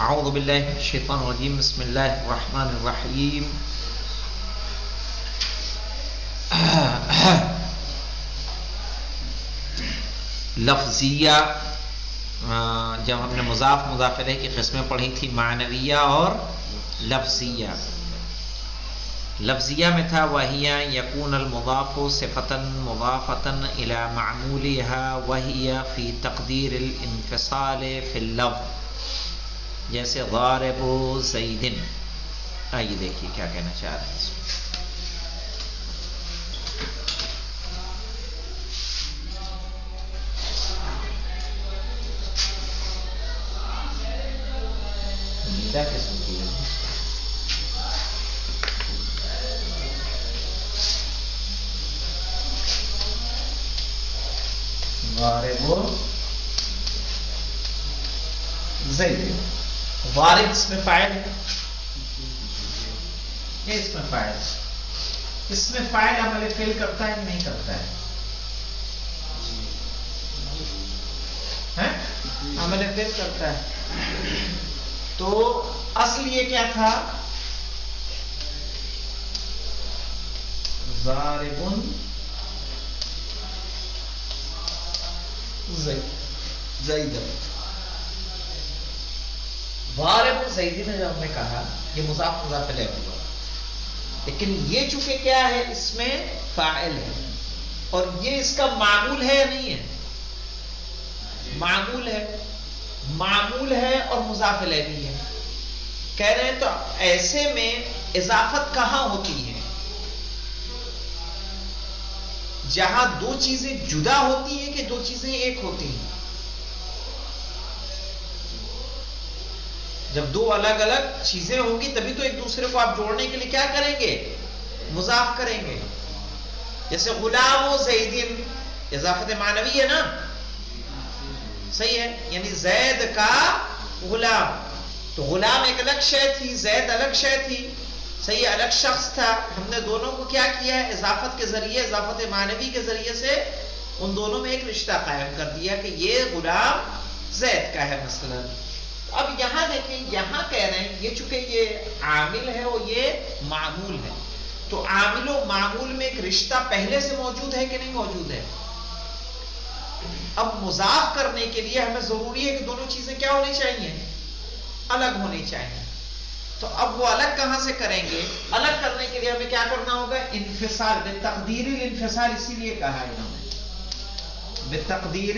اعوذ باللہ من الشیطان الرجیم بسم اللہ الرحمن الرحیم. لفظیہ، جب ہم نے مضاف مضاف الیہ کی قسمیں پڑھی تھی معنویہ اور لفظیہ. لفظیہ میں تھا وَهِيَ يَكُونَ الْمُضَافُ صِفَةً مُضَافَةً إِلَى مَعْمُولِهَا وَهِيَ فِي تَقْدِيرِ الْانْفِصَالِ فِي اللَّفْظِ، جیسے ضارب زید. آئیے دیکھیے کیا کہنا چاہ رہے ہیں اس میں. کیا قسم کی ہے ضارب زید. ضارب اس میں فاعل ہے، یہ اس میں فاعل ہے. اس میں فاعل عمل فعل کرتا ہے کہ نہیں کرتا ہے؟ عمل فعل کرتا ہے. تو اصل یہ کیا تھا؟ ضارب زید. ضارب زید نے جب ہم نے کہا یہ مضاف مضاف الیہ ہوا، لیکن یہ چونکہ کیا ہے اس میں فاعل ہے اور یہ اس کا معمول ہے یا نہیں ہے؟ معمول ہے. معمول ہے اور مضاف الیہ بھی ہے. کہہ رہے ہیں تو ایسے میں اضافت کہاں ہوتی ہے؟ جہاں دو چیزیں جدا ہوتی ہیں کہ دو چیزیں ایک ہوتی ہیں. جب دو الگ الگ چیزیں ہوں گی تبھی تو ایک دوسرے کو آپ جوڑنے کے لیے کیا کریں گے؟ مضاف کریں گے. جیسے غلام و زیدین، اضافت معنوی ہے نا، صحیح ہے، یعنی زید کا غلام. تو غلام ایک الگ شے تھی، زید الگ شے تھی، صحیح، الگ شخص تھا. ہم نے دونوں کو کیا کیا ہے؟ اضافت کے ذریعے، اضافت معنوی کے ذریعے سے ان دونوں میں ایک رشتہ قائم کر دیا کہ یہ غلام زید کا ہے مثلا. اب یہاں دیکھیں، یہاں کہہ رہے ہیں یہ چونکہ یہ عامل ہے اور یہ معمول ہے، تو عامل و معمول میں ایک رشتہ پہلے سے موجود ہے کہ نہیں موجود ہے؟ اب مضاف کرنے کے لیے ہمیں ضروری ہے کہ دونوں چیزیں کیا ہونی چاہیے؟ الگ ہونی چاہیے. تو اب وہ الگ کہاں سے کریں گے؟ الگ کرنے کے لیے ہمیں کیا کرنا ہوگا؟ انفصال. بتقدیر الانفصال اسی لیے کہا ہے انہوں نے، بتقدیر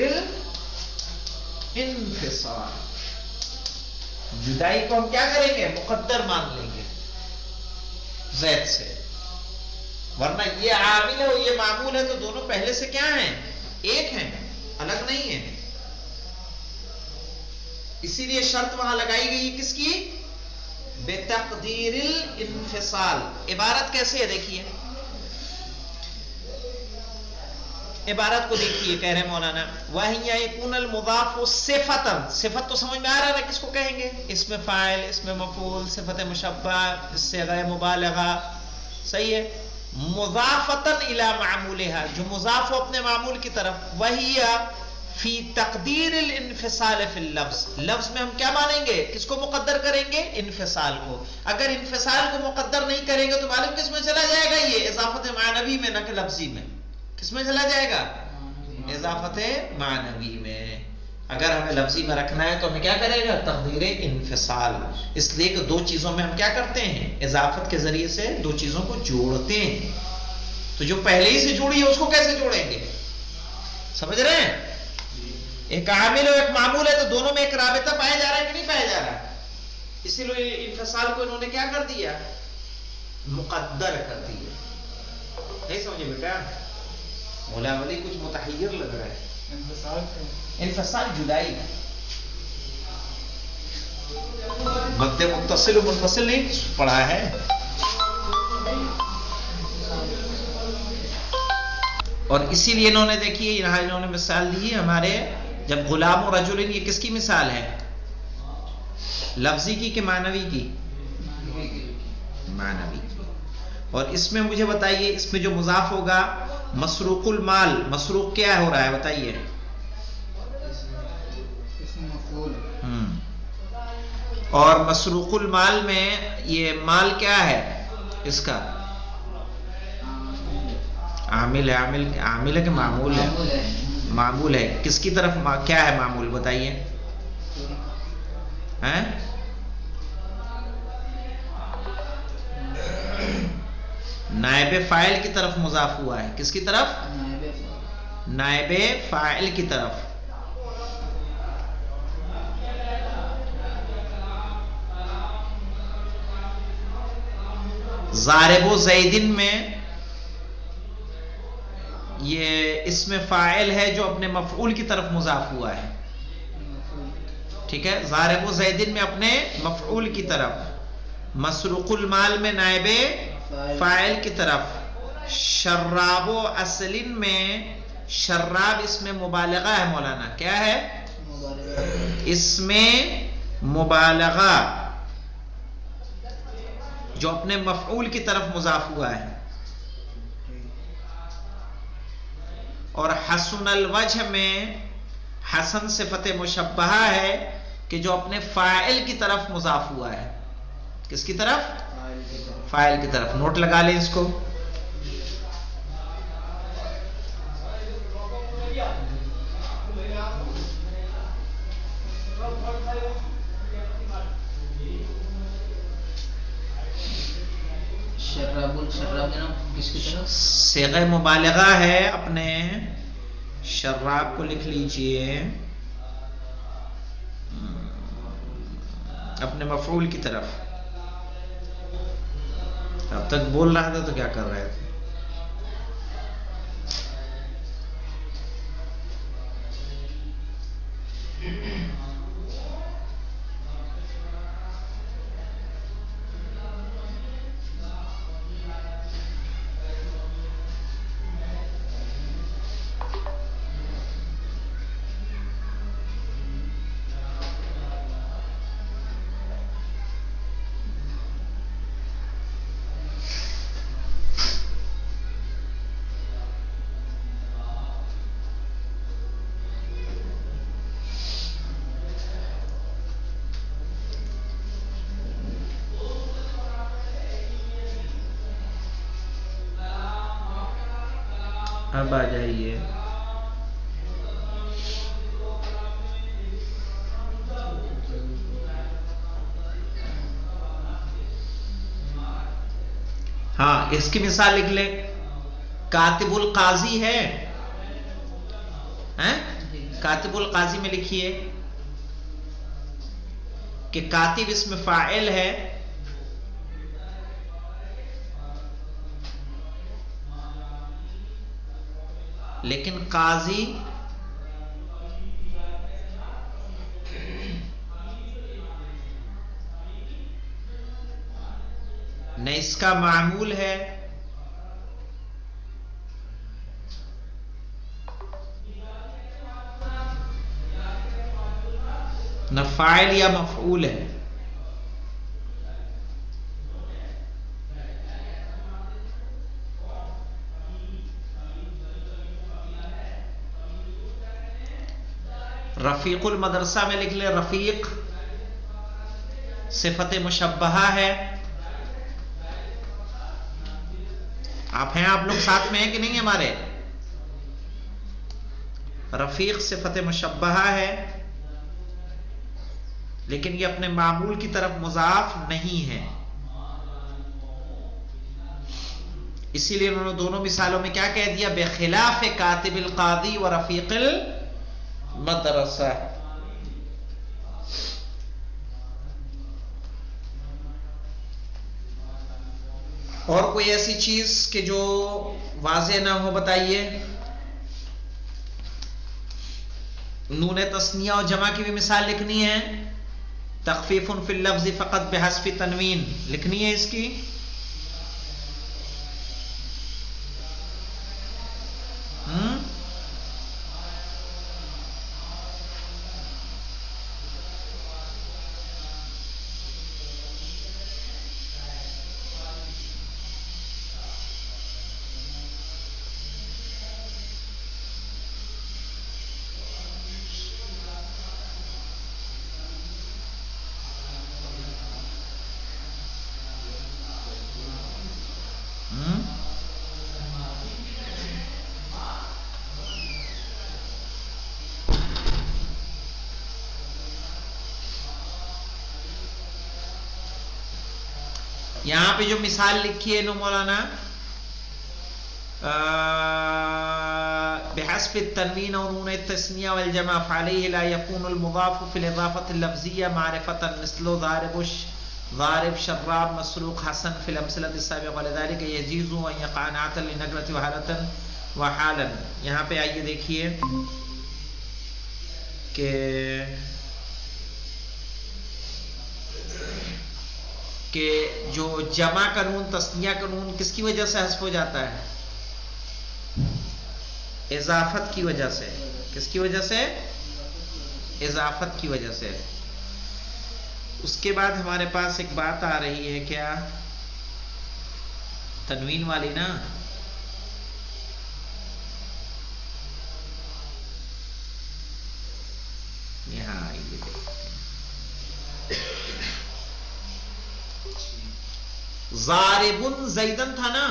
الانفصال. جدائی کو ہم کیا کریں گے؟ مقدر مان لیں گے زید سے. ورنہ یہ عامل ہے اور یہ معمول ہے تو دونوں پہلے سے کیا ہیں؟ ایک ہیں، الگ نہیں ہے. اسی لیے شرط وہاں لگائی گئی کس کی؟ بتقدیر الانفصال. عبارت کیسے ہے دیکھیے، عبارت کو دیکھیے. کہہ رہے مولانا وَهِيَ يَكُونَ الْمُضَافُ صِفَةً. صفت تو سمجھ میں آ رہا ہے کس کو کہیں گے؟ اس میں فاعل، اس میں مفعول، صفت مشبہ، صیغہ مبالغہ، صحیح ہے. مضافۃ الی معمولها، جو مضاف ہو اپنے معمول کی طرف. وَهِيَ فی تقدیر الانفصال فی اللفظ. لفظ میں ہم کیا مانیں گے؟ کس کو مقدر کریں گے؟ انفصال کو. اگر انفصال کو مقدر نہیں کریں گے تو معلوم کس میں چلا جائے گا؟ یہ اضافت معنوی میں، نہ کہ لفظی میں. کس میں چلا جائے گا؟ اضافت معنوی میں. اگر ہمیں لفظی میں رکھنا ہے تو ہمیں کیا کرے گا؟ تقدیر انفصال. اس لیے کہ دو چیزوں میں ہم کیا کرتے ہیں؟ اضافت کے ذریعے سے دو چیزوں کو جوڑتے ہیں. تو جو پہلے ہی سے جڑی ہے اس کو کیسے جوڑیں گے؟ سمجھ رہے ہیں؟ ایک عامل اور ایک معمول ہے تو دونوں میں ایک رابطہ پایا جا رہا ہے کہ نہیں پایا جا رہا؟ اسی لیے انفصال کو انہوں نے کیا کر دیا؟ مقدر کر دیا. نہیں سمجھے بیٹا؟ مولا ولی کچھ متحیر لگ رہا ہے. انفصال جدائی ہے. مد متصل و منفصل نہیں پڑھا ہے. اور اسی لیے انہوں نے دیکھیے یہاں انہوں نے مثال دی ہمارے، جب غلام و رجل، یہ کس کی مثال ہے؟ لفظی کی کہ معنوی کی؟ معنوی کی. اور اس میں مجھے بتائیے، اس میں جو مضاف ہوگا مسروق المال، مسروق کیا ہو رہا ہے بتائیے؟ اور مسروق المال میں یہ مال کیا ہے اس کا؟ عامل ہے. عامل ہے کہ معمول ہے؟ معمول ہے. کس کی طرف کیا ہے معمول بتائیے؟ نائب فاعل کی طرف مضاف ہوا ہے. کس کی طرف؟ نائب فاعل کی طرف. ضارب زیدن میں یہ اسم فاعل ہے جو اپنے مفعول کی طرف مضاف ہوا ہے. ٹھیک ہے. ضارب زیدن میں اپنے مفعول کی طرف. مسروق المال میں نائب فاعل کی طرف. شراب و اصلن میں شراب اس میں مبالغہ ہے مولانا. کیا ہے؟ اس میں مبالغہ جو اپنے مفعول کی طرف مضاف ہوا ہے. اور حسن الوجہ میں حسن صفت مشبہہ ہے کہ جو اپنے فاعل کی طرف مضاف ہوا ہے. کس کی طرف؟ فاعل کی طرف. نوٹ لگا لیں اس کو. صیغہ مبالغہ ہے. اپنے شراب کو لکھ لیجئے اپنے مفعول کی طرف. اب تک بول رہا تھا تو کیا کر رہے تھے؟ اب آ جائیے. ہاں اس کی مثال لکھ لیں. کاتب القاضی ہے. کاتب القاضی میں لکھیے کہ کاتب اس میں فاعل ہے لیکن قاضی نہ اس کا معمول ہے نہ فاعل یا مفعول ہے. رفیق المدرسہ میں لکھ لیں رفیق صفت مشبہہ ہے. آپ ہیں؟ آپ لوگ ساتھ میں ہیں کہ نہیں ہمارے؟ رفیق صفت مشبہہ ہے لیکن یہ اپنے معمول کی طرف مضاف نہیں ہے. اسی لیے انہوں نے دونوں مثالوں میں کیا کہہ دیا؟ بخلاف کاتب القاضی و رفیق المدرسہ. اور کوئی ایسی چیز کہ جو واضح نہ ہو بتائیے. نون تثنیہ اور جمع کی بھی مثال لکھنی ہے. تخفیف فی اللفظ فقط بحذف تنوین لکھنی ہے اس کی. یہاں پہ جو مثال لکھی ہے نو مولانا بحسب التنوین و نون التثنیہ والجمع فعلیہ لا یکون المضاف فی الاضافة اللفظیہ معرفة مثل ضارب شراب مسروق حسن فی الامثلة السابقة ولذلك یجیز ان یقع نعتا لنکرة وحالة وحالا. یہاں پہ آئیے دیکھیے کہ جو جمع کا نون تثنیہ کا نون کس کی وجہ سے حذف ہو جاتا ہے؟ اضافت کی وجہ سے. کس کی وجہ سے؟ اضافت کی وجہ سے. اس کے بعد ہمارے پاس ایک بات آ رہی ہے کیا؟ تنوین والی نا. یہاں یہ ضاربن زیدن تھا نا،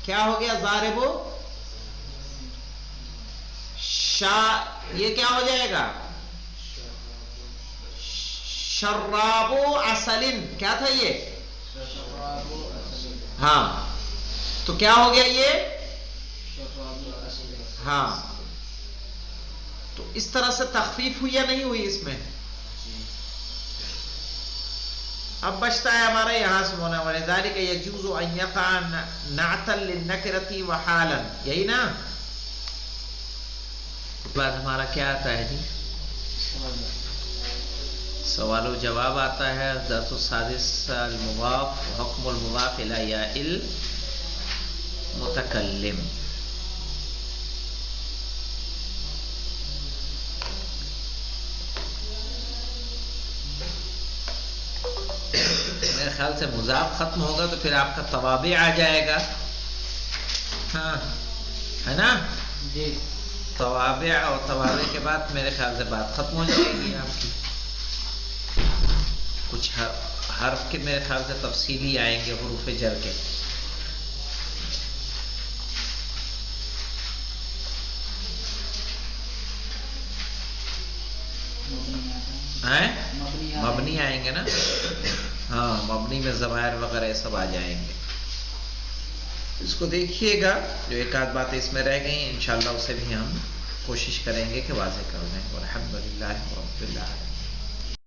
کیا ہو گیا؟ ضاربو یہ کیا ہو جائے گا؟ شرابو عسلن. کیا تھا یہ؟ ہاں تو کیا ہو گیا یہ؟ ہاں تو اس طرح سے تخفیف ہوئی یا نہیں ہوئی اس میں؟ اب بچتا ہے ہمارا یہاں سے ہونا والے ذالک یجوز ان یقع نعتا للنکرۃ وحالا. یہی نا. بعد ہمارا کیا آتا ہے جی؟ سوال و جواب آتا ہے. درس السادس المضاف حکم المضاف الی یاء المتکلم. میرے خیال سے مضاف ختم ہوگا تو پھر آپ کا توابع آ جائے گا. ہاں ہے نا جی. توابع اور توابع کے بعد میرے خیال سے بات ختم ہو جائے گی آپ کی. کچھ حرف کے میرے خیال سے تفصیلی آئیں گے حروف جر کے. مبنی آئیں گے نا. ہاں مبنی میں ضمائر وغیرہ سب آ جائیں گے. اس کو دیکھیے گا. جو ایک آدھ باتیں اس میں رہ گئی ہیں انشاءاللہ اسے بھی ہم کوشش کریں گے کہ واضح کر دیں. والحمدللہ رب العالمین.